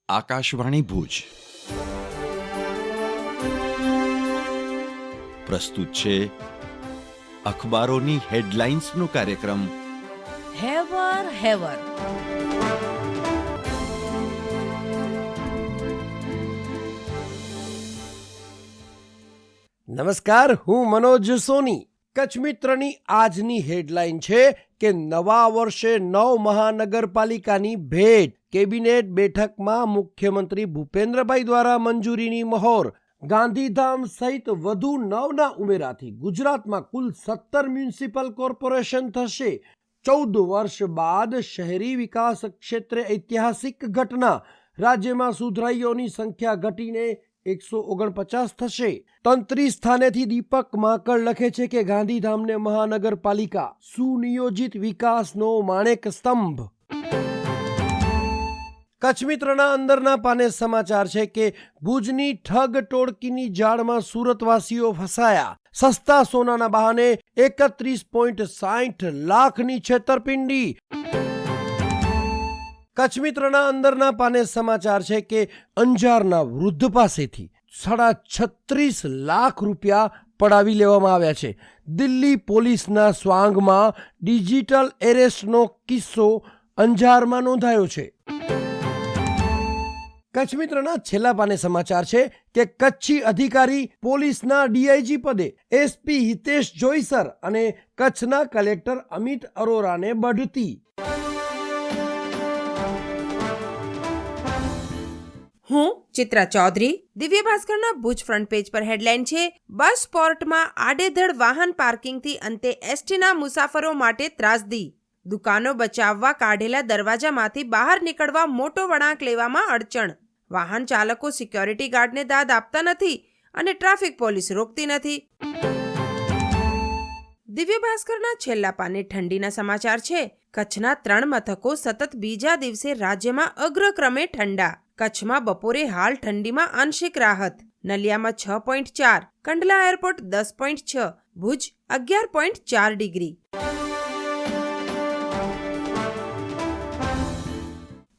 આકાશવાણી ભુજ પ્રસ્તુત છે અખબારોની હેડલાઇન્સનો કાર્યક્રમ હેવર હેવર. નમસ્કાર, હું મનોજ સોની. કચ્છ મિત્રની આજની હેડલાઇન છે કે નવા વર્ષે 9 મહાનગરપાલિકાની ભેટ. કેબિનેટ બેઠકમાં મુખ્યમંત્રી ભૂપેન્દ્રભાઈ દ્વારા મંજૂરીની મહોર. ગાંધીધામ સહિત વધુ 9ના ઉમેરાથી ગુજરાતમાં કુલ 17 મ્યુનિસિપલ કોર્પોરેશન થશે. 14 વર્ષ બાદ શહેરી વિકાસ ક્ષેત્રે ઐતિહાસિક ઘટના. રાજ્યમાં સુધરાઈઓની સંખ્યા ઘટીને 149 થશે. તંત્રી સ્થાનેથી દીપક માકડ લખે છે કે ગાંધીધામને મહાનગરપાલિકા સુનિયોજિત વિકાસનો માણેક સ્તંભ. કચ્છ મિત્રના અંદરના પાને સમાચાર છે કે ભુજની ઠગ ટોળકીની જાળમાં સુરતવાસીઓ ફસાયા. સસ્તા સોનાના બહાને 31.60 લાખની છેતરપિંડી. કચ્છ મિત્રના અંદરના પાને સમાચાર છે કે અંજારના વૃદ્ધ પાસેથી 36.5 લાખ રૂપિયા પડાવી લેવામાં આવ્યા છે. દિલ્હી પોલીસના સ્વાંગમાં ડિજિટલ એરેસ્ટનો કિસ્સો અંજારમાં નોંધાયો છે. કચ્છ મિત્રના છેલ્લા પાને સમાચાર છે કે કચ્છી અધિકારી પોલીસના ડીઆઈજી પદે એસપી હિતેશ જોઈસર અને કચ્છના કલેક્ટર અમિત અરોરાને બઢતી. હું ચિત્રા ચૌધરી. દિવ્ય ભાસ્કરના ભુજ ફ્રન્ટ પેજ પર હેડલાઇન છે, બસ સ્પોર્ટમાં આડેધડ વાહન પાર્કિંગથી અંતે એસટીના મુસાફરો માટે ત્રાસદી. દુકાનો બચાવવા કાઢેલા દરવાજામાંથી બહાર નીકળવા મોટો વળાંક લેવામાં અડચણ. વાહન ચાલકો સિક્યોરિટી ગાર્ડને દાદ આપતા નથી અને ટ્રાફિક પોલીસ રોકતી નથી. દિવ્ય ભાસ્કરના છેલ્લા પાને ઠંડીના સમાચાર છે. કચ્છના 3 મથકો સતત બીજા દિવસે રાજ્યમાં અગ્રક્રમે ઠંડા. કચ્છમાં બપોરે હાલ ઠંડીમાં આંશિક રાહત. નલિયામાં 6.4, કંડલા એરપોર્ટ 10.6, ભુજ 11.4 ડિગ્રી.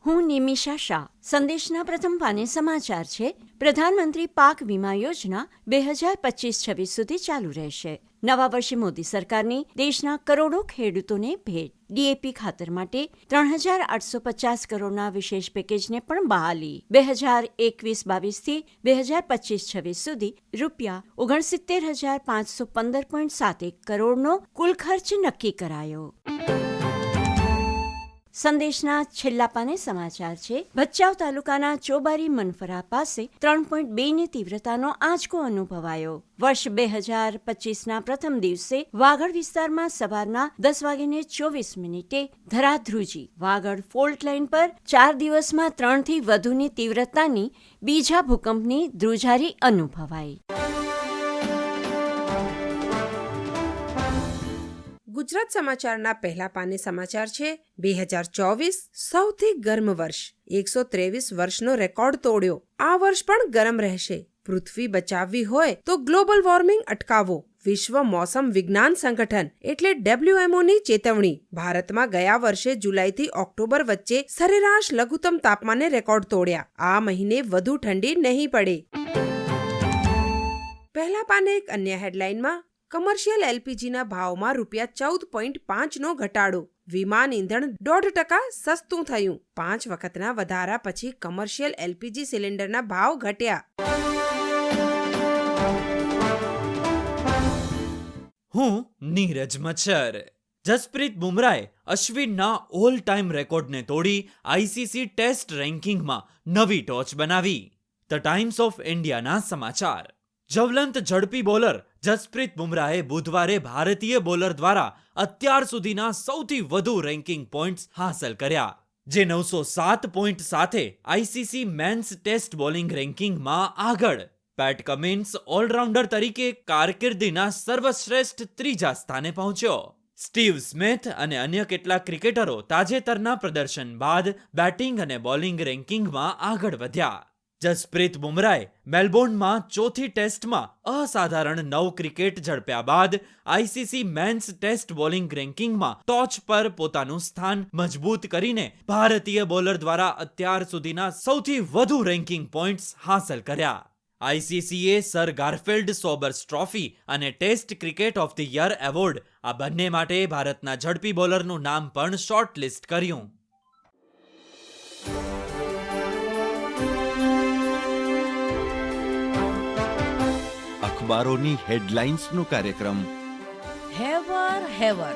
હું નિમિષા શાહ. સંદેશના પ્રથમ પાને સમાચાર છે, પ્રધાનમંત્રી પાક વીમા યોજના 2025-26 સુધી ચાલુ રહેશે. નવા વર્ષે મોદી સરકારની દેશના કરોડો ખેડૂતોને ભેટ. ડીએપી ખાતર માટે 3,850 કરોડના વિશેષ પેકેજને પણ બહાલી. 2021-22થી 2025-26 સુધી રૂપિયા 69,515.71 કરોડનો કુલ ખર્ચ નક્કી કરાયો. સંદેશના છેલ્લા પાને સમાચાર છે, ભચાઉ તાલુકાના ચોબારી મનફરા પાસે 3.2ની તીવ્રતાનો આંચકો અનુભવાયો. વર્ષ 2025ના પ્રથમ દિવસે વાગડ વિસ્તારમાં સવારના 10:24 ધરાધ્રુજી. વાગડ ફોલ્ટ લાઇન પર 4 દિવસમાં 3થી વધુની તીવ્રતાની બીજા ભૂકંપની ધ્રુજારી અનુભવાઈ. ગુજરાત સમાચારના પહેલા પાને સમાચાર છે, 2024 સૌથી ગરમ વર્ષ. 123 વર્ષનો રેકોર્ડ તોડ્યો. આ વર્ષ પણ ગરમ રહેશે. પૃથ્વી બચાવવી હોય તો ગ્લોબલ વોર્મિંગ અટકાવો. વિશ્વ મોસમ વિજ્ઞાન સંગઠન એટલે WMOની ચેતવણી. ભારતમાં ગયા વર્ષે જુલાઈથી ઓક્ટોબર વચ્ચે સરેરાશ લઘુત્તમ તાપમાને રેકોર્ડ તોડ્યા. આ મહિને વધુ ઠંડી નહીં પડે. પહેલા પાને એક અન્ય હેડલાઇનમાં, કમર્શિયલ એલપીજીના ભાવમાં ₹14.5નો ઘટાડો. વિમાન ઇંધણ 1.5% સસ્તું થયું. 5 વખતના વધારા પછી કમર્શિયલ એલપીજી સિલિન્ડરના ભાવ ઘટ્યા. હું નીરજ મચ્છર. જસપ્રીત બુમરાહે અશ્વિનના ઓલ ટાઈમ રેકોર્ડને તોડી આઈસીસી ટેસ્ટ રેન્કિંગમાં નવી ટોચ બનાવી. ધ ટાઈમ્સ ઓફ ઇન્ડિયાના સમાચાર. જ્વલંત ઝડપી બોલર જસપ્રીત બુમરાહે બુધવારે ભારતીય બોલર દ્વારા અત્યાર સુધીના સૌથી વધુ રેન્કિંગ પોઈન્ટ્સ હાંસલ કર્યા, જે 907 પોઈન્ટ સાથે આઈસીસી મેન્સ ટેસ્ટ બોલિંગ રેન્કિંગમાં આગળ. પેટ કમિન્સ ઓલરાઉન્ડર તરીકે કારકિર્દીના સર્વશ્રેષ્ઠ 3જા સ્થાને પહોંચ્યો. સ્ટીવ સ્મિથ અને અન્ય કેટલાક ક્રિકેટરો તાજેતરના પ્રદર્શન બાદ બેટિંગ અને બોલિંગ રેન્કિંગમાં આગળ વધ્યા. જસપ્રીત બુમરાહે મેલબોર્નમાં ચોથી ટેસ્ટમાં અસાધારણ 9 ક્રિકેટ ઝડપ્યા બાદ આઈસીસી મેન્સ ટેસ્ટ બોલિંગ રેન્કિંગમાં ટોચ પર પોતાનું સ્થાન મજબૂત કરીને ભારતીય બોલર દ્વારા અત્યાર સુધીના સૌથી વધુ રેન્કિંગ પોઈન્ટ્સ હાંસલ કર્યા. આઈસીસીએ સર ગારફિલ્ડ સોબર્સ ટ્રોફી અને test cricket of the year award આ બંને માટે ભારતના ઝડપી બોલરનું નામ પણ શોર્ટલિસ્ટ કર્યું. અખબારોની હેડલાઇન્સનો કાર્યક્રમ હેવર હેવર